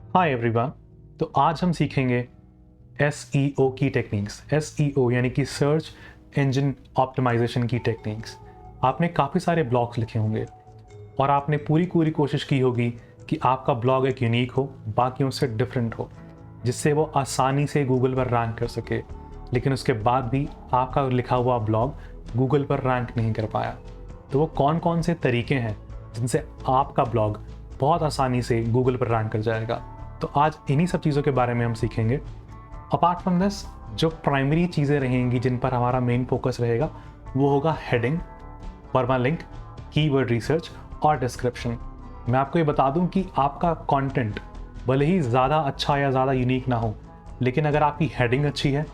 Hi everyone. तो आज हम सीखेंगे SEO की टेक्निक्स। SEO यानी कि सर्च इंजन ऑप्टिमाइजेशन की टेक्निक्स। आपने काफ़ी सारे ब्लॉग्स लिखे होंगे और आपने पूरी कोशिश की होगी कि आपका ब्लॉग एक यूनिक हो, बाकियों से डिफरेंट हो, जिससे वो आसानी से गूगल पर रैंक कर सके। लेकिन उसके बाद भी आपका लिखा हुआ ब्लॉग गूगल पर रैंक नहीं कर पाया। तो वो कौन कौन से तरीके हैं जिनसे आपका ब्लॉग बहुत आसानी से गूगल पर रैंक कर जाएगा। तो आज इन्हीं सब चीज़ों के बारे में हम सीखेंगे। अपार्ट फ्रॉम दिस, जो प्राइमरी चीज़ें रहेंगी जिन पर हमारा मेन फोकस रहेगा वो होगा हेडिंग, परमालिंक, कीवर्ड रिसर्च और डिस्क्रिप्शन। मैं आपको ये बता दूं कि आपका कंटेंट भले ही ज़्यादा अच्छा या ज़्यादा यूनिक ना हो, लेकिन अगर आपकी हेडिंग अच्छी है,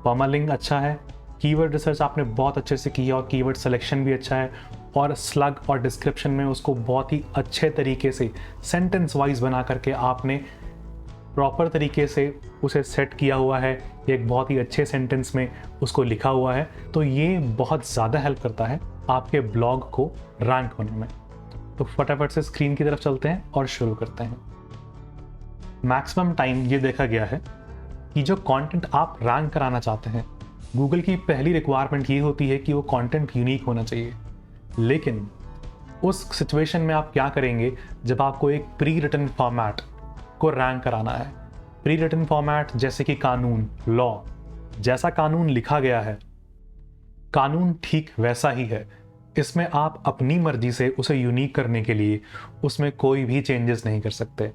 परमालिंक अच्छा है, कीवर्ड रिसर्च आपने बहुत अच्छे से की है और कीवर्ड सिलेक्शन भी अच्छा है, और स्लग और डिस्क्रिप्शन में उसको बहुत ही अच्छे तरीके से सेंटेंस वाइज बना करके आपने प्रॉपर तरीके से उसे सेट किया हुआ है, एक बहुत ही अच्छे सेंटेंस में उसको लिखा हुआ है, तो ये बहुत ज़्यादा हेल्प करता है आपके ब्लॉग को रैंक होने में। तो फटाफट से स्क्रीन की तरफ चलते हैं और शुरू करते हैं। मैक्सिमम टाइम ये देखा गया है कि जो कंटेंट आप रैंक कराना चाहते हैं, गूगल की पहली रिक्वायरमेंट ये होती है कि वो कंटेंट यूनिक होना चाहिए। लेकिन उस सिचुएशन में आप क्या करेंगे जब आपको एक प्री रिटन फॉर्मेट को रैंक कराना है। प्री रिटन फॉर्मेट जैसे कि कानून, लॉ, जैसा कानून लिखा गया है, कानून ठीक वैसा ही है। इसमें आप अपनी मर्जी से उसे यूनिक करने के लिए उसमें कोई भी चेंजेस नहीं कर सकते।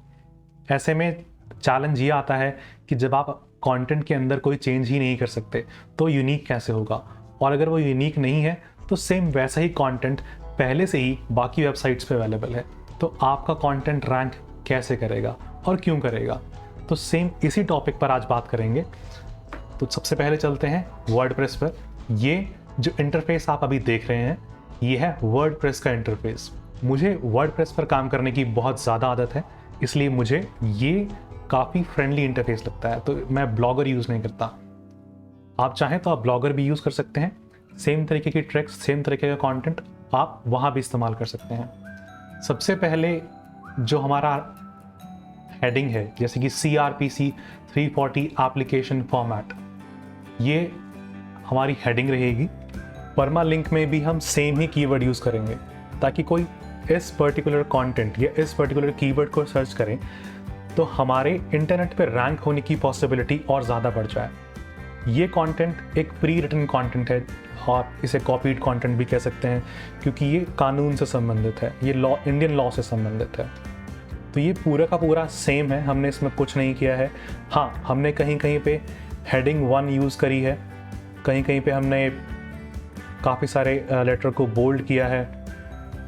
ऐसे में चैलेंज ये आता है कि जब आप कंटेंट के अंदर कोई चेंज ही नहीं कर सकते तो यूनिक कैसे होगा, और अगर वो यूनिक नहीं है तो सेम वैसा ही कंटेंट पहले से ही बाकी वेबसाइट्स पे अवेलेबल है, तो आपका कंटेंट रैंक कैसे करेगा और क्यों करेगा। तो सेम इसी टॉपिक पर आज बात करेंगे। तो सबसे पहले चलते हैं वर्डप्रेस पर। ये जो इंटरफेस आप अभी देख रहे हैं ये है वर्डप्रेस का इंटरफेस। मुझे वर्डप्रेस पर काम करने की बहुत ज़्यादा आदत है, इसलिए मुझे ये काफ़ी फ्रेंडली इंटरफेस लगता है। तो मैं ब्लॉगर यूज़ नहीं करता। आप चाहें तो आप ब्लॉगर भी यूज़ कर सकते हैं। सेम तरीके की ट्रिक्स, सेम तरीके का कंटेंट आप वहाँ भी इस्तेमाल कर सकते हैं। सबसे पहले जो हमारा हेडिंग है, जैसे कि CRPC 340 एप्लीकेशन फॉर्मेट, ये हमारी हेडिंग रहेगी। परमालिंक में भी हम सेम ही कीवर्ड यूज़ करेंगे ताकि कोई इस पर्टिकुलर कंटेंट या इस पर्टिकुलर कीवर्ड को सर्च करें तो हमारे इंटरनेट पे रैंक होने की पॉसिबिलिटी और ज़्यादा बढ़ जाए। ये कंटेंट एक प्री रिटन कंटेंट है, आप इसे कॉपीड कंटेंट भी कह सकते हैं, क्योंकि ये कानून से संबंधित है, ये लॉ, इंडियन लॉ से संबंधित है। तो ये पूरा का पूरा सेम है, हमने इसमें कुछ नहीं किया है। हाँ, हमने कहीं कहीं पे हेडिंग 1 यूज़ करी है, कहीं कहीं पे हमने काफ़ी सारे लेटर को बोल्ड किया है,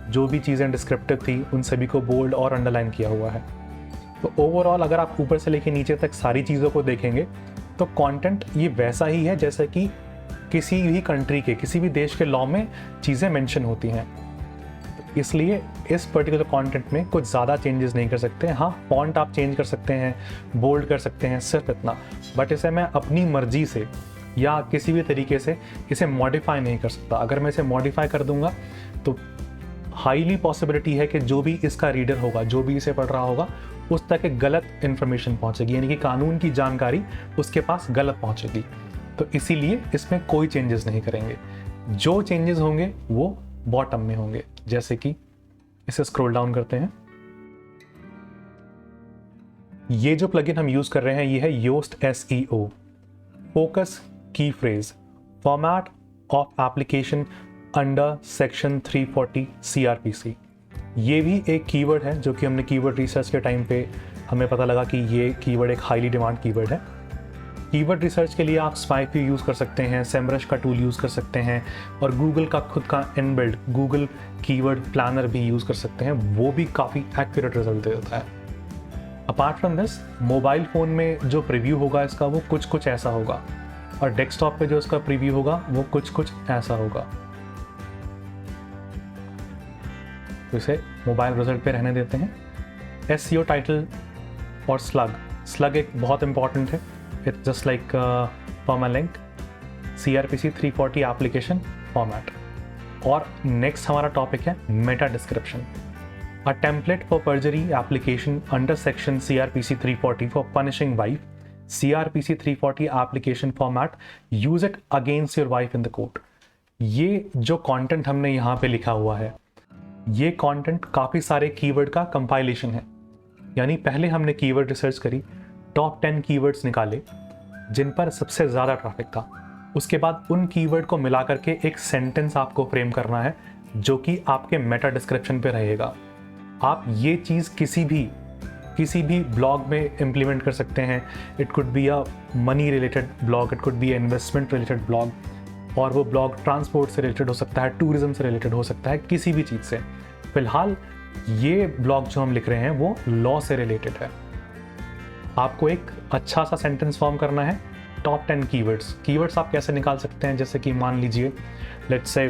जो भी चीज़ें डिस्क्रिप्टिव थी उन सभी को बोल्ड और अंडरलाइन किया हुआ है। तो ओवरऑल अगर आप ऊपर से लेके नीचे तक सारी चीज़ों को देखेंगे तो कंटेंट ये वैसा ही है जैसे कि किसी भी कंट्री के, किसी भी देश के लॉ में चीज़ें मेंशन होती हैं। इसलिए इस पर्टिकुलर कंटेंट में कुछ ज़्यादा चेंजेस नहीं कर सकते। हाँ, फॉन्ट आप चेंज कर सकते हैं, बोल्ड कर सकते हैं, सिर्फ इतना। बट इसे मैं अपनी मर्जी से या किसी भी तरीके से इसे मॉडिफाई नहीं कर सकता। अगर मैं इसे मॉडिफाई कर दूंगा तो हाईली पॉसिबिलिटी है कि जो भी इसका रीडर होगा, जो भी इसे पढ़ रहा होगा, उस तक एक गलत इन्फॉर्मेशन पहुंचेगी, यानी कि कानून की जानकारी उसके पास गलत पहुंचेगी। तो इसीलिए इसमें कोई चेंजेस नहीं करेंगे। जो चेंजेस होंगे वो बॉटम में होंगे। जैसे कि इसे स्क्रॉल डाउन करते हैं, ये जो प्लगइन हम यूज कर रहे हैं ये है योस्ट SEO, फोकस की phrase, format of application under section 340 CRPC। ये भी एक कीवर्ड है जो कि हमने कीवर्ड रिसर्च के टाइम पे हमें पता लगा कि ये कीवर्ड एक हाईली डिमांड कीवर्ड है। कीवर्ड रिसर्च के लिए आप स्पाइफी यूज़ कर सकते हैं, सेमरश का टूल यूज़ कर सकते हैं, और गूगल का खुद का इनबिल्ट गूगल कीवर्ड प्लानर भी यूज़ कर सकते हैं, वो भी काफ़ी एक्यूरेट रिजल्ट देता है। Apart from this, mobile phone में जो प्रीव्यू होगा इसका वो कुछ ऐसा होगा, और डेस्कटॉप पे जो इसका प्रीव्यू होगा वो कुछ ऐसा होगा। तो इसे मोबाइल ब्राउज़र पे रहने देते हैं। SEO टाइटल और स्लग एक बहुत इंपॉर्टेंट है। It's just like permalink, CRPC 340 application format. और नेक्स्ट हमारा टॉपिक है Meta description. A template for perjury application under section CRPC 340 for punishing wife. CRPC 340 application format. Use it against your wife in the court. ये जो content हमने यहाँ पे लिखा हुआ है, ये कंटेंट काफ़ी सारे कीवर्ड का कंपाइलेशन है। यानी पहले हमने कीवर्ड रिसर्च करी, टॉप 10 कीवर्ड्स निकाले जिन पर सबसे ज़्यादा ट्रैफिक था। उसके बाद उन कीवर्ड को मिला करके एक सेंटेंस आपको फ्रेम करना है जो कि आपके मेटा डिस्क्रिप्शन पे रहेगा। आप ये चीज़ किसी भी ब्लॉग में इम्प्लीमेंट कर सकते हैं। It could be a money related blog, it could be investment related blog, और वो ब्लॉग ट्रांसपोर्ट से रिलेटेड हो सकता है, टूरिज्म से रिलेटेड हो सकता है, किसी भी चीज़ से। फिलहाल ये ब्लॉग जो हम लिख रहे हैं वो लॉ से रिलेटेड है। आपको एक अच्छा सा सेंटेंस फॉर्म करना है। टॉप 10 कीवर्ड्स आप कैसे निकाल सकते हैं, जैसे कि मान लीजिए लेट्स से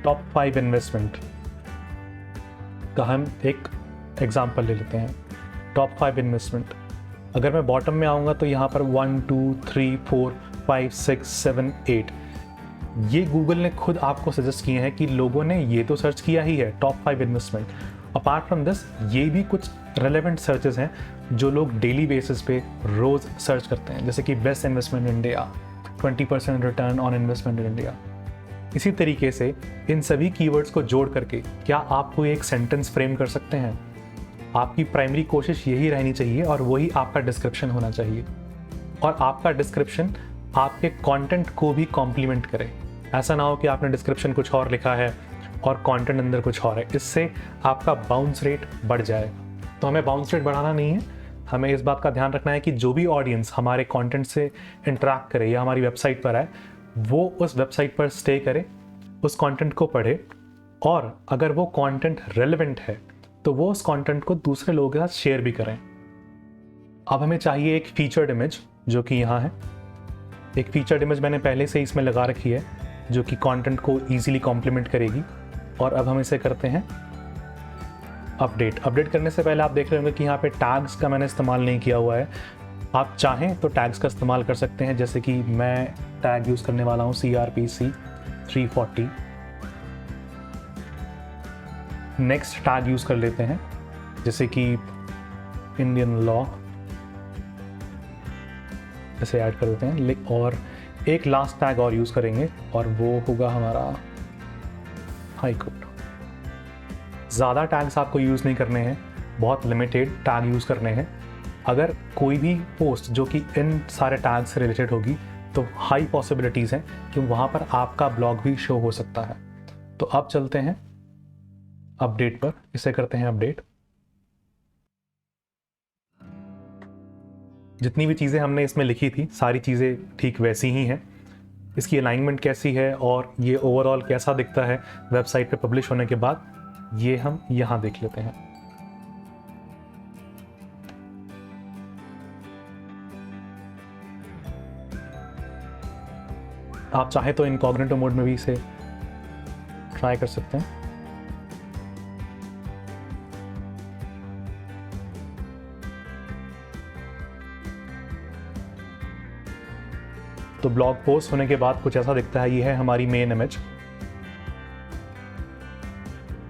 टॉप 5 इन्वेस्टमेंट का हम एक एग्जांपल ले लेते हैं। टॉप 5 इन्वेस्टमेंट, अगर मैं बॉटम में आऊँगा तो यहाँ पर 1 2 3 4 5 6 7 8 ये गूगल ने खुद आपको सजेस्ट किए हैं कि लोगों ने ये तो सर्च किया ही है, top 5 investment. Apart from this ये भी कुछ रेलेवेंट सर्चेस हैं जो लोग डेली बेसिस पे रोज़ सर्च करते हैं, जैसे कि best investment in India, 20% return on investment in India. इसी तरीके से इन सभी कीवर्ड्स को जोड़ करके क्या आप कोई एक सेंटेंस फ्रेम कर सकते हैं? आपकी प्राइमरी कोशिश यही रहनी चाहिए और वही आपका डिस्क्रिप्शन होना चाहिए, और आपका डिस्क्रिप्शन आपके कंटेंट को भी कॉम्प्लीमेंट करे। ऐसा ना हो कि आपने डिस्क्रिप्शन कुछ और लिखा है और कंटेंट अंदर कुछ और है, इससे आपका बाउंस रेट बढ़ जाए। तो हमें बाउंस रेट बढ़ाना नहीं है, हमें इस बात का ध्यान रखना है कि जो भी ऑडियंस हमारे कंटेंट से इंटरैक्ट करे या हमारी वेबसाइट पर आए, वो उस वेबसाइट पर स्टे करे, उस कंटेंट को पढ़े, और अगर वो कंटेंट रेलेवेंट है तो वो उस कंटेंट को दूसरे लोगों के साथ शेयर भी करें। अब हमें चाहिए एक फीचर्ड इमेज, जो कि यहाँ है। एक फीचर्ड इमेज मैंने पहले से इसमें लगा रखी है जो कि कंटेंट को ईजिली कॉम्प्लीमेंट करेगी। और अब हम इसे करते हैं अपडेट करने से पहले आप देख रहे होंगे कि यहाँ पे टैग्स का मैंने इस्तेमाल नहीं किया हुआ है। आप चाहें तो टैग्स का इस्तेमाल कर सकते हैं, जैसे कि मैं टैग यूज़ करने वाला हूँ CRPC 340। नेक्स्ट टैग यूज़ कर लेते हैं, जैसे कि इंडियन लॉ, इसे ऐड कर देते हैं। और एक लास्ट टैग और यूज़ करेंगे और वो होगा हमारा हाई कोर्ट। ज़्यादा टैग्स आपको यूज़ नहीं करने हैं, बहुत लिमिटेड टैग यूज़ करने हैं। अगर कोई भी पोस्ट जो कि इन सारे टैग से रिलेटेड होगी तो हाई पॉसिबिलिटीज़ हैं कि वहाँ पर आपका ब्लॉग भी शो हो सकता है। तो अब चलते हैं अपडेट पर, इसे करते हैं अपडेट। जितनी भी चीज़ें हमने इसमें लिखी थी सारी चीज़ें ठीक वैसी ही हैं। इसकी अलाइनमेंट कैसी है और ये ओवरऑल कैसा दिखता है वेबसाइट पे पब्लिश होने के बाद, ये हम यहाँ देख लेते हैं। आप चाहे तो इनकॉग्निटो मोड में भी इसे ट्राई कर सकते हैं। तो ब्लॉग पोस्ट होने के बाद कुछ ऐसा दिखता है। ये है हमारी मेन इमेज,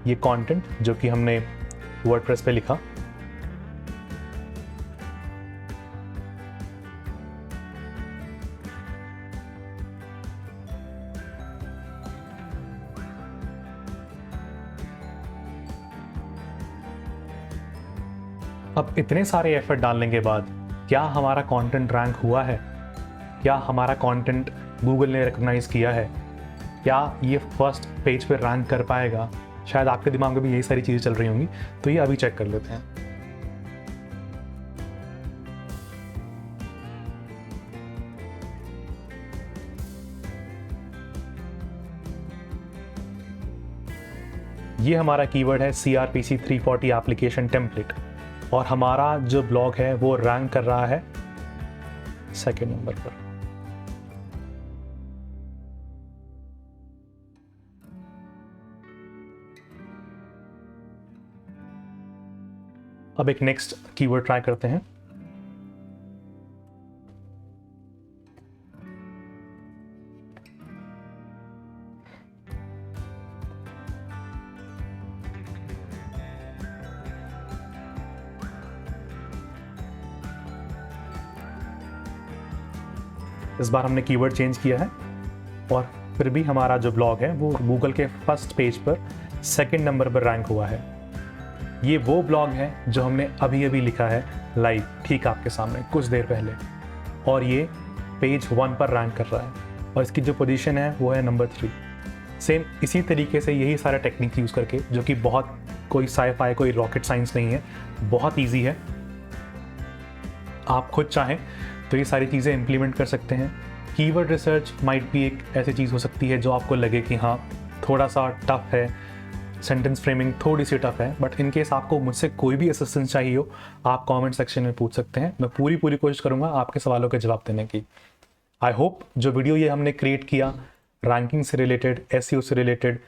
ये कंटेंट जो कि हमने वर्डप्रेस पे लिखा। अब इतने सारे एफर्ट डालने के बाद क्या हमारा कंटेंट रैंक हुआ है? क्या हमारा कंटेंट गूगल ने रिकॉग्नाइज किया है? क्या ये फर्स्ट पेज पे रैंक कर पाएगा? शायद आपके दिमाग में भी यही सारी चीज़ें चल रही होंगी, तो ये अभी चेक कर लेते हैं। ये हमारा कीवर्ड है CRPC 340 एप्लीकेशन टेम्पलेट, और हमारा जो ब्लॉग है वो रैंक कर रहा है 2nd नंबर पर। अब एक नेक्स्ट कीवर्ड ट्राई करते हैं। इस बार हमने कीवर्ड चेंज किया है और फिर भी हमारा जो ब्लॉग है वो गूगल के फर्स्ट पेज पर 2nd नंबर पर रैंक हुआ है। ये वो ब्लॉग है जो हमने अभी अभी लिखा है लाइव, ठीक आपके सामने कुछ देर पहले, और ये पेज 1 पर रैंक कर रहा है और इसकी जो पोजीशन है वो है नंबर 3। सेम इसी तरीके से यही सारे टेक्निक यूज़ करके, जो कि बहुत कोई साई-फाई कोई रॉकेट साइंस नहीं है, बहुत ईजी है, आप खुद चाहें तो ये सारी चीज़ें इम्प्लीमेंट कर सकते हैं। कीवर्ड रिसर्च माइट भी एक ऐसी चीज़ हो सकती है जो आपको लगे कि हाँ थोड़ा सा टफ है, सेंटेंस फ्रेमिंग थोड़ी सी टफ है, बट इन केस आपको मुझसे कोई भी असिस्टेंस चाहिए हो, आप कमेंट सेक्शन में पूछ सकते हैं। मैं पूरी कोशिश करूँगा आपके सवालों के जवाब देने की। आई होप जो वीडियो ये हमने क्रिएट किया रैंकिंग से रिलेटेड, एसईओ से रिलेटेड,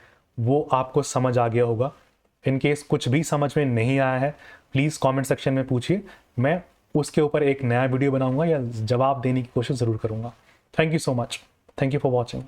वो आपको समझ आ गया होगा। इन केस कुछ भी समझ में नहीं आया है, प्लीज़ कमेंट सेक्शन में पूछिए, मैं उसके ऊपर एक नया वीडियो बनाऊंगा या जवाब देने की कोशिश ज़रूर करूंगा। Thank you so much, thank you for watching.